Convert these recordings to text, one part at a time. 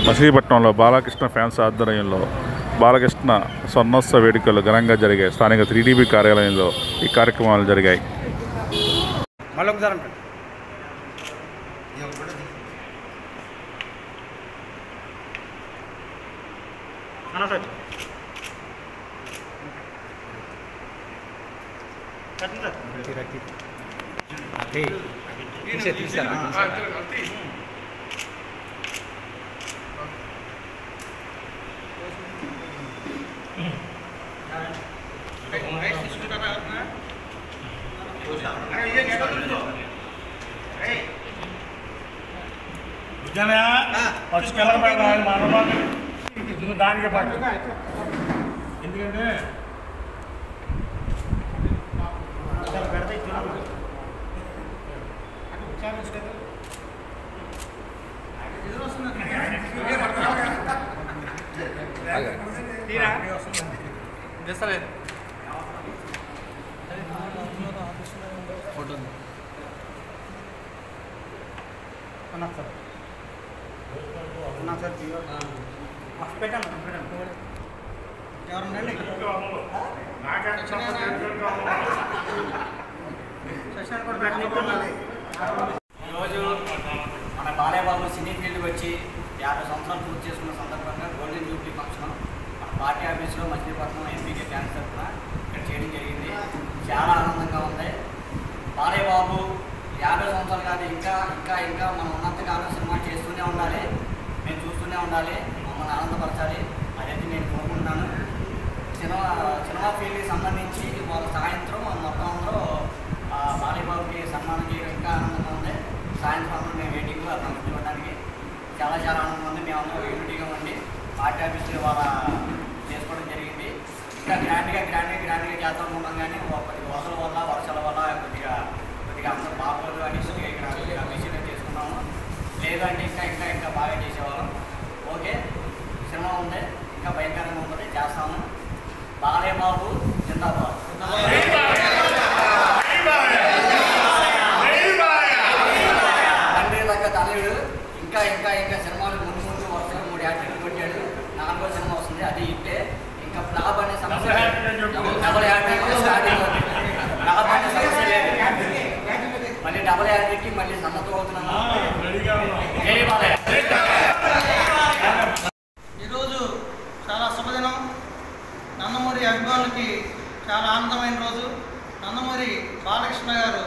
మచిలీపట్నంలో బాలకృష్ణ ఫ్యాన్స్ ఆధ్వర్యంలో బాలకృష్ణ స్వర్ణోత్సవ వేడుకలు ఘనంగా జరిగాయి. స్థానిక 3DB కార్యాలయంలో ఈ కార్యక్రమాలు జరిగాయి. దానికి పట్టు ఎందుకంటే ఫోటో ఈరోజు మన బాలయ్యబాబు సినీ ఫీల్డ్కి వచ్చి 50 సంవత్సరాలు పూర్తి చేసుకున్న సందర్భంగా గోల్డెన్ జూబ్లీ ఫంక్షన్ మన పార్టీ ఆఫీస్లో మచిలీపట్నం ఎంపీకే ఫ్యాన్స్ తరఫున ఇక్కడ చేయడం జరిగింది. చాలా ఆనందంగా ఉంది. బాలయ్యబాబు 50 సంవత్సరాలు కాదు, ఇంకా ఇంకా ఇంకా మనం ఉన్నంతకాలం సినిమా చేస్తూనే ఉండాలి, మేము చూస్తూనే ఉండాలి, మమ్మల్ని ఆనందపరచాలి. అదైతే నేను కోరుకుంటున్నాను. సినిమా ఫీల్డ్కి సంబంధించి వాళ్ళ సాయంత్రం మొత్తం అందరూ బాలయ్యబాబుకి సన్మానం చేయడం ఇంకా ఆనందంగా ఉంది. సాయంత్రం అందరూ మేము వెయిటింగ్లో అతను చూడడానికి చాలా చాలా ఆనందంగా ఉంది. మేము అందరూ యూనిటీగా ఉండి పార్టీ ఆఫీస్లో వాళ్ళ చేసుకోవడం జరిగింది. ఇంకా గ్రాండ్గా చేస్తూ ఉన్నాం. కానీ కొద్దిగా వరదల వల్ల వర్షాల వల్ల కొద్దిగా అందరూ బాగోదు అనేసి ఇక్కడ మిషన్ చేసుకున్నాము. లేదంటే ఇంకా బాగా చేసేవాళ్ళం. ఓకే, సినిమా ఉంది, ఇంకా భయంకరంగా ఉంటుంది, చేస్తాము. బాలయ్యబాబు జిందాబాద్. తండ్రి దగ్గర తనయుడు ఇంకా సినిమాలు ముందు వరుసగా 3 యాక్టర్లు కొట్టాడు. 4వ సినిమా వస్తుంది, అది ఇట్టే. ఇంకా ఫ్లాప్ అనే సమస్య డబుల్ యాక్టర్కి స్టార్టింగ్ ఫ్లాప్ అనే సమస్య లేదు. మళ్ళీ డబుల్ యాక్టర్కి మళ్ళీ సన్నతో అవుతున్నాము. ఈరోజు చాలా శుభదినం. నందమూరి అభిమానులకి చాలా ఆనందమైన రోజు. నందమూరి బాలకృష్ణ గారు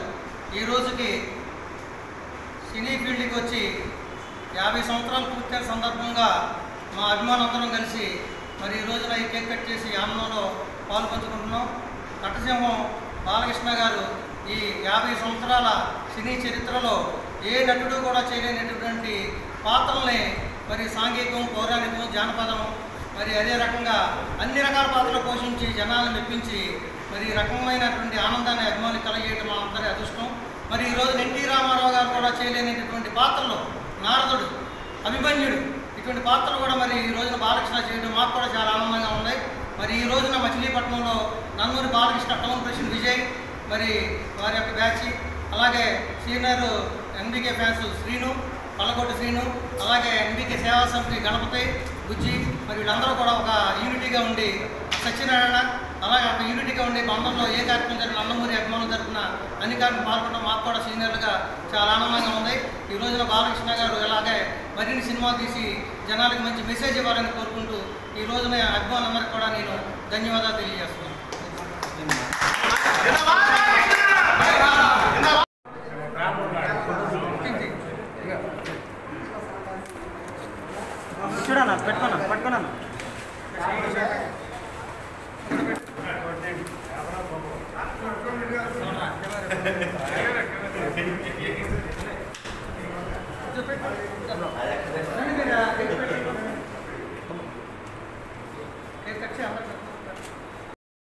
ఈ రోజుకి సినీ ఫీల్డ్కి వచ్చి 50 సంవత్సరాలు పూర్తయిన సందర్భంగా మా అభిమానులందరం కలిసి మరి ఈ రోజున ఈ కేక్ కట్ చేసి ఆనందంలో పాల్పంచుకుంటున్నాం. నటసింహం బాలకృష్ణ గారు ఈ 50 సంవత్సరాల సినీ చరిత్రలో ఏ నటుడు కూడా చేయలేనటువంటి పాత్రల్ని మరి సాంఘికం, పౌరాణికం, జానపదం, మరి అదే రకంగా అన్ని రకాల పాత్రలు పోషించి జనాలను మెప్పించి మరి ఈ రకమైనటువంటి ఆనందాన్ని అభిమానులు కలిగేయడం మా అందరి అదృష్టం. మరి ఈరోజు ఎన్టీ రామారావు గారు కూడా చేయలేనటువంటి పాత్రలు నారదుడు, అభిమన్యుడు, ఇటువంటి పాత్రలు కూడా మరి ఈ రోజున బాలకృష్ణ చేయడం మాకు కూడా చాలా ఆనందంగా ఉన్నాయి. మరి ఈ రోజున మచిలీపట్నంలో నందమూరి బాలకృష్ణ టౌన్ ప్రెసిడెంట్ విజయ్, మరి వారి యొక్క బ్యాచ్, అలాగే senior MBK fans Srinu, Pallakoti Srinu, అలాగే ఎంబీకే సేవా సమితి గణపతి, బుజ్జి, మరి వీళ్ళందరూ కూడా ఒక యూనిటీగా ఉండి, సత్యనారాయణ, అలాగే ఒక యూనిటీగా ఉండి బంధంలో ఏ కార్యక్రమం జరిగిన నందమూరి అభిమానులు తరఫున అన్ని కార్యక్రమం పాల్గొనడం మాకు కూడా సీనియర్లుగా చాలా ఆనందంగా ఉంది. ఈ రోజున బాలకృష్ణ గారు ఇలాగే మరిన్ని సినిమాలు తీసి జనాలకు మంచి మెసేజ్ ఇవ్వాలని కోరుకుంటూ ఈ రోజున అభిమానులందరికీ కూడా నేను ధన్యవాదాలు తెలియజేస్తున్నాను. చూడన్నా పట్టుకున్నా